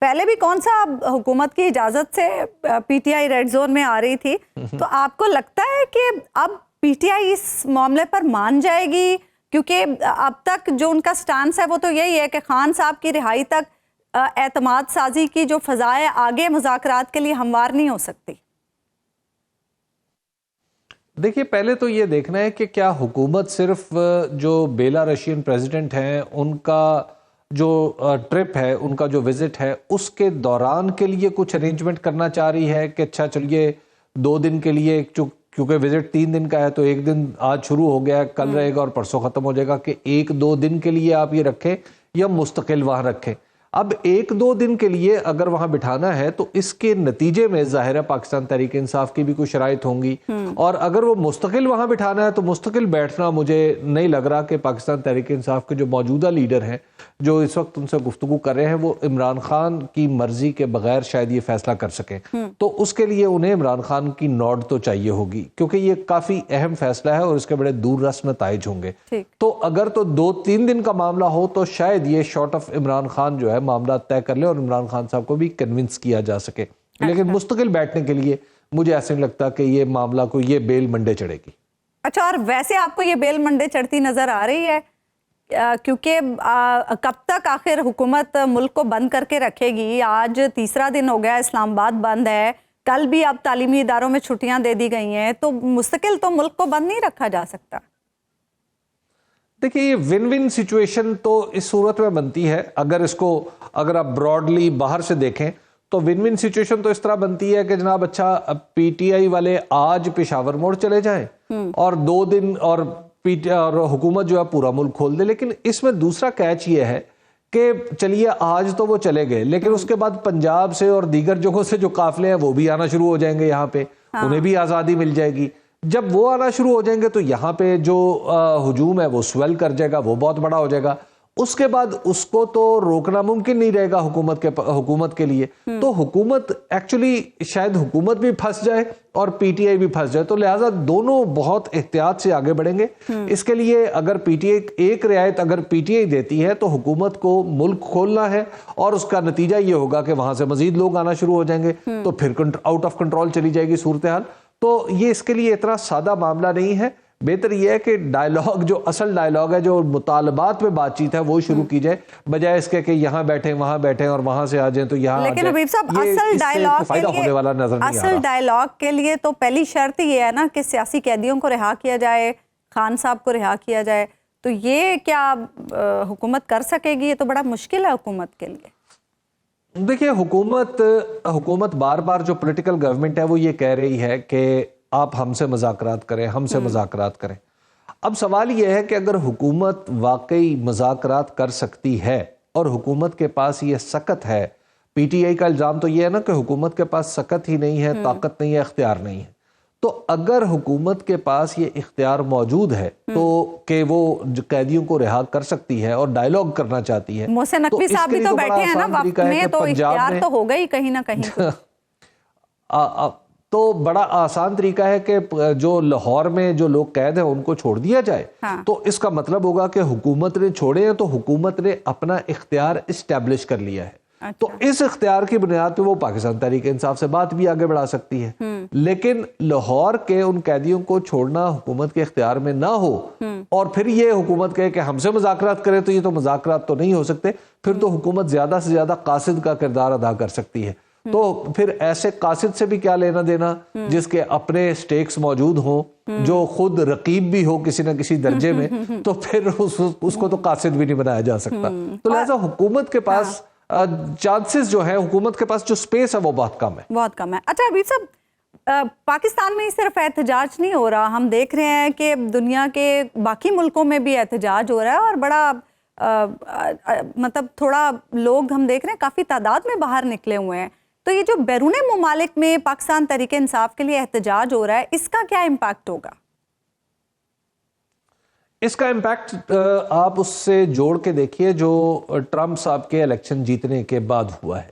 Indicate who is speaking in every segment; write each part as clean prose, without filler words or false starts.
Speaker 1: پہلے بھی کون سا حکومت کی اجازت سے P T I read zone میں آ رہی تھی، تو آپ کو لگتا ہے کہ اب پی ٹی آئی اس معاملے پر مان جائے گی؟ کیونکہ اب تک جو ان کا سٹانس ہے وہ تو یہی ہے کہ خان صاحب کی رہائی تک اعتماد سازی کی جو فضائیں آگے مذاکرات کے لیے ہموار نہیں ہو سکتی۔
Speaker 2: دیکھیے، پہلے تو یہ دیکھنا ہے کہ کیا حکومت صرف جو بیلا رشین پریزیڈنٹ ہیں ان کا جو ٹرپ ہے، ان کا جو وزٹ ہے، اس کے دوران کے لیے کچھ ارینجمنٹ کرنا چاہ رہی ہے کہ اچھا چلیے 2 دن کے لیے، کیونکہ وزٹ 3 دن کا ہے تو 1 دن آج شروع ہو گیا ہے، کل رہے گا اور پرسوں ختم ہو جائے گا، کہ 1-2 دن کے لیے آپ یہ رکھیں یا مستقل وہاں رکھیں۔ اب 1-2 دن کے لیے اگر وہاں بٹھانا ہے تو اس کے نتیجے میں ظاہر ہے پاکستان تحریک انصاف کی بھی کوئی شرائط ہوں گی، اور اگر وہ مستقل وہاں بٹھانا ہے تو مستقل بیٹھنا مجھے نہیں لگ رہا کہ پاکستان تحریک انصاف کے جو موجودہ لیڈر ہیں جو اس وقت ان سے گفتگو کر رہے ہیں وہ عمران خان کی مرضی کے بغیر شاید یہ فیصلہ کر سکیں، تو اس کے لیے انہیں عمران خان کی نوڈ تو چاہیے ہوگی، کیونکہ یہ کافی اہم فیصلہ ہے اور اس کے بڑے دور رس نتائج ہوں گے۔ تو اگر تو 2-3 دن کا معاملہ ہو تو شاید یہ شارٹ آف عمران خان جو ہے معاملات طے کر لے اور عمران خان صاحب کو بھی کنونس کیا جا سکے، لیکن مستقل بیٹھنے کے لیے مجھے ایسا نہیں لگتا کہ یہ معاملہ کو یہ بیل منڈے چڑھے گی۔
Speaker 1: اچھا، اور ویسے آپ کو یہ بیل منڈے چڑھتی نظر آ رہی ہے؟ کیونکہ کب تک آخر حکومت ملک کو بند کر کے رکھے گی؟ آج 3را دن ہو گیا اسلام آباد بند ہے، کل بھی اب تعلیمی اداروں میں چھٹیاں دے دی گئی ہیں، تو مستقل تو ملک کو بند نہیں رکھا جا سکتا۔
Speaker 2: دیکھیے، یہ ون ون سچویشن تو اس صورت میں بنتی ہے، اگر آپ براڈلی باہر سے دیکھیں تو ون ون سچویشن تو اس طرح بنتی ہے کہ جناب اچھا پی ٹی آئی والے آج پشاور موڑ چلے جائیں اور 2 دن اور حکومت جو ہے پورا ملک کھول دے، لیکن اس میں دوسرا کیچ یہ ہے کہ چلیے آج تو وہ چلے گئے، لیکن اس کے بعد پنجاب سے اور دیگر جگہوں سے جو قافلے ہیں وہ بھی آنا شروع ہو جائیں گے، یہاں پہ انہیں بھی آزادی مل جائے گی۔ جب وہ آنا شروع ہو جائیں گے تو یہاں پہ جو ہجوم ہے وہ سویل کر جائے گا، وہ بہت بڑا ہو جائے گا، اس کے بعد اس کو تو روکنا ممکن نہیں رہے گا حکومت کے لیے، تو حکومت ایکچولی شاید حکومت بھی پھنس جائے اور پی ٹی آئی بھی پھنس جائے، تو لہٰذا دونوں بہت احتیاط سے آگے بڑھیں گے۔ اس کے لیے اگر پی ٹی آئی ایک رعایت اگر پی ٹی آئی دیتی ہے تو حکومت کو ملک کھولنا ہے، اور اس کا نتیجہ یہ ہوگا کہ وہاں سے مزید لوگ آنا شروع ہو جائیں گے، تو پھر آؤٹ آف کنٹرول چلی جائے گی صورتحال۔ تو یہ اس کے لیے اتنا سادہ معاملہ نہیں ہے، بہتر یہ ہے کہ ڈائیلاگ، جو اصل ڈائیلاگ ہے، جو مطالبات پہ بات چیت ہے، وہ شروع کی جائے، بجائے اس کے کہ یہاں بیٹھیں وہاں بیٹھیں اور وہاں سے آ جائیں تو یہاں آ جائیں۔
Speaker 1: لیکن حبیب صاحب، اصل ڈائیلاگ کے لیے تو پہلی شرط یہ ہے نا کہ سیاسی قیدیوں کو رہا کیا جائے، خان صاحب کو رہا کیا جائے، تو یہ کیا حکومت کر سکے گی؟ یہ تو بڑا مشکل ہے حکومت کے لیے۔
Speaker 2: دیکھیے، حکومت بار بار جو پولیٹیکل گورنمنٹ ہے وہ یہ کہہ رہی ہے کہ آپ ہم سے مذاکرات کریں، ہم سے مذاکرات کریں۔ اب سوال یہ ہے کہ اگر حکومت واقعی مذاکرات کر سکتی ہے اور حکومت کے پاس یہ سکت ہے، پی ٹی آئی کا الزام تو یہ ہے نا کہ حکومت کے پاس سکت ہی نہیں ہے، طاقت نہیں ہے، اختیار نہیں ہے، تو اگر حکومت کے پاس یہ اختیار موجود ہے تو کہ وہ قیدیوں کو رہا کر سکتی ہے اور ڈائیلاگ کرنا چاہتی ہے،
Speaker 1: محسن نقوی صاحب بھی تو بیٹھے ہیں نا وقت میں، تو اختیار تو ہوگا ہی کہیں نہ کہیں۔
Speaker 2: تو بڑا آسان طریقہ ہے کہ جو لاہور میں جو لوگ قید ہیں ان کو چھوڑ دیا جائے، تو اس کا مطلب ہوگا کہ حکومت نے چھوڑے ہیں تو حکومت نے اپنا اختیار اسٹیبلش کر لیا ہے، تو اس اختیار کی بنیاد پہ وہ پاکستان تحریک انصاف سے بات بھی آگے بڑھا سکتی ہے۔ لیکن لاہور کے ان قیدیوں کو چھوڑنا حکومت کے اختیار میں نہ ہو اور پھر یہ حکومت کہے کہ ہم سے مذاکرات کریں، تو یہ تو مذاکرات تو نہیں ہو سکتے، پھر تو حکومت زیادہ سے زیادہ قاصد کا کردار ادا کر سکتی ہے۔ تو پھر ایسے قاصد سے بھی کیا لینا دینا جس کے اپنے سٹیکس موجود ہوں، جو خود رقیب بھی ہو کسی نہ کسی درجے میں، تو پھر اس کو تو قاصد بھی نہیں بنایا جا سکتا۔ تو لہذا حکومت کے پاس چانسز جو ہے، حکومت کے پاس جو سپیس ہے وہ بہت کم ہے،
Speaker 1: بہت کم ہے۔ اچھا حبیب صاحب، پاکستان میں صرف احتجاج نہیں ہو رہا، ہم دیکھ رہے ہیں کہ دنیا کے باقی ملکوں میں بھی احتجاج ہو رہا ہے، اور بڑا مطلب تھوڑا لوگ ہم دیکھ رہے ہیں کافی تعداد میں باہر نکلے ہوئے ہیں، تو یہ جو بیرون ممالک میں پاکستان تحریک انصاف کے لیے احتجاج ہو رہا ہے، اس کا کیا امپیکٹ ہوگا؟
Speaker 2: اس کا امپیکٹ آپ اس سے جوڑ کے دیکھیے جو ٹرمپ صاحب کے الیکشن جیتنے کے بعد ہوا ہے،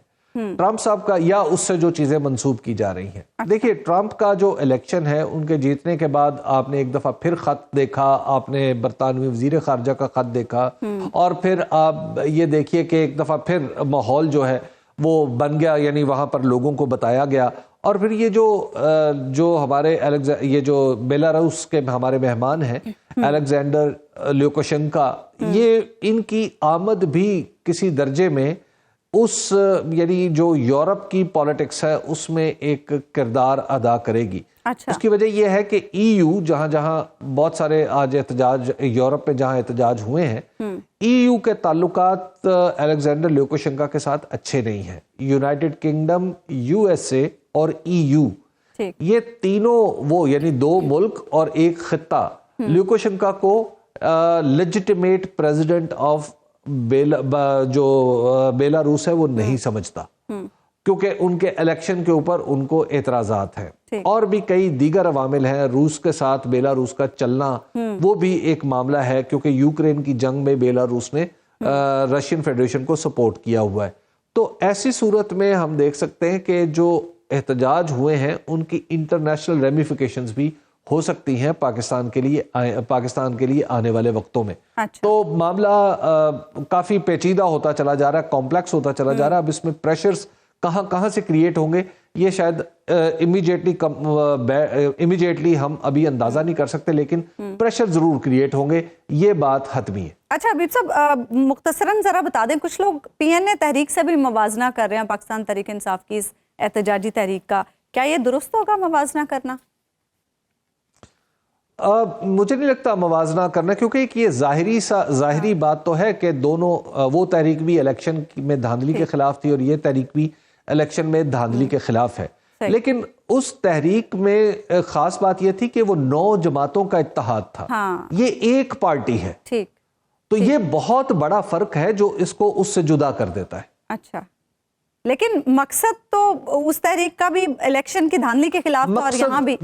Speaker 2: ٹرمپ صاحب کا، یا اس سے جو چیزیں منسوب کی جا رہی ہیں۔ دیکھیے، ٹرمپ کا جو الیکشن ہے، ان کے جیتنے کے بعد آپ نے ایک دفعہ پھر خط دیکھا، آپ نے برطانوی وزیر خارجہ کا خط دیکھا، اور پھر آپ یہ دیکھیے کہ ایک دفعہ پھر ماحول جو ہے وہ بن گیا, یعنی وہاں پر لوگوں کو بتایا گیا. اور پھر یہ جو ہمارے یہ جو بیلاروس کے ہمارے مہمان ہیں الیگزینڈر لیوکوشنکا, یہ ان کی آمد بھی کسی درجے میں اس یعنی جو یورپ کی پالیٹکس ہے اس میں ایک کردار ادا کرے گی. اس کی وجہ یہ ہے کہ ای یو جہاں جہاں بہت سارے آج احتجاج یورپ میں جہاں احتجاج ہوئے ہیں, ای یو کے تعلقات الیگزینڈر لیوکوشنکا کے ساتھ اچھے نہیں ہیں. United kingdom, U S A اور ای یو, یہ تینوں وہ یعنی دو ملک اور ایک خطہ لیوکوشنکا کو لیجیٹیمیٹ پریزیڈنٹ آف جو بیلاروس ہے وہ نہیں سمجھتا, کیونکہ ان کے الیکشن کے اوپر ان کو اعتراضات ہیں. اور بھی کئی دیگر عوامل ہیں. روس کے ساتھ بیلاروس کا چلنا وہ بھی ایک معاملہ ہے, کیونکہ یوکرین کی جنگ میں بیلاروس نے رشین فیڈریشن کو سپورٹ کیا ہوا ہے. تو ایسی صورت میں ہم دیکھ سکتے ہیں کہ جو احتجاج ہوئے ہیں ان کی انٹرنیشنل ریمیفیکیشنز بھی ہو سکتی ہیں پاکستان کے لیے آنے والے وقتوں میں. تو معاملہ کافی پیچیدہ ہوتا چلا جا رہا ہے, کمپلیکس ہوتا چلا جا رہا ہے. اب اس میں پریشرز کہاں سے کریٹ ہوں گے یہ شاید امیجیٹلی ہم ابھی اندازہ نہیں کر سکتے, لیکن پریشر ضرور کریٹ ہوں گے, یہ بات حتمی ہے.
Speaker 1: اچھا حبیب صاحب, مختصراً ذرا بتا دیں, کچھ لوگ پی این اے تحریک سے بھی موازنہ کر رہے ہیں پاکستان تحریک انصاف کی اس احتجاجی تحریک کا, کیا یہ درست ہوگا موازنہ کرنا؟
Speaker 2: مجھے نہیں لگتا موازنہ کرنا, کیونکہ یہ ظاہری بات تو ہے کہ دونوں, وہ تحریک بھی الیکشن میں دھاندلی کے خلاف تھی اور یہ تحریک بھی الیکشن میں دھاندلی کے خلاف ہے. لیکن اس تحریک میں خاص بات یہ تھی کہ وہ 9 جماعتوں کا اتحاد تھا, یہ ایک پارٹی ہے. تو یہ بہت بڑا فرق ہے جو اس کو اس سے جدا کر دیتا ہے.
Speaker 1: اچھا, لیکن مقصد تو اس تحریک کا بھی الیکشن کی دھاندلی کے خلاف تھا, اور یہاں بھی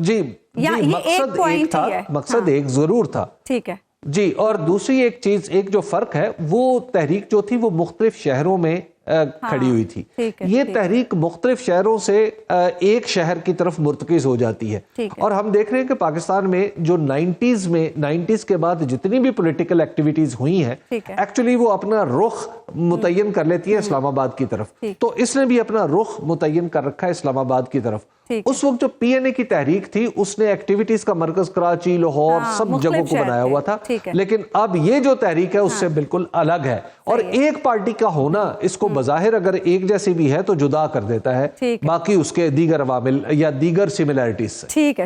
Speaker 2: مقصد ایک ضرور تھا.
Speaker 1: ٹھیک ہے
Speaker 2: جی. اور دوسری ایک چیز, ایک جو فرق ہے, وہ تحریک جو تھی وہ مختلف شہروں میں کھڑی ہوئی تھی. یہ تحریک مختلف شہروں سے ایک شہر کی طرف مرتکز ہو جاتی ہے. اور ہم دیکھ رہے ہیں کہ پاکستان میں جو 90s کے بعد جتنی بھی پولیٹیکل ایکٹیویٹیز ہوئی ہیں, ایکچولی وہ اپنا رخ متعین کر لیتی ہے اسلام آباد کی طرف. تو اس نے بھی اپنا رخ متعین کر رکھا ہے اسلام آباد کی طرف. اس وقت جو پی این اے کی تحریک تھی اس نے ایکٹیویٹیز کا مرکز کراچی, لاہور, سب جگہوں کو بنایا ہوا تھا. لیکن اب یہ جو تحریک ہے اس سے بالکل الگ ہے, اور ایک پارٹی کا ہونا اس کو بظاہر اگر ایک جیسی بھی ہے تو جدا کر دیتا ہے باقی اس کے دیگر عوامل یا دیگر سملیرٹیز سے.
Speaker 1: ٹھیک ہے.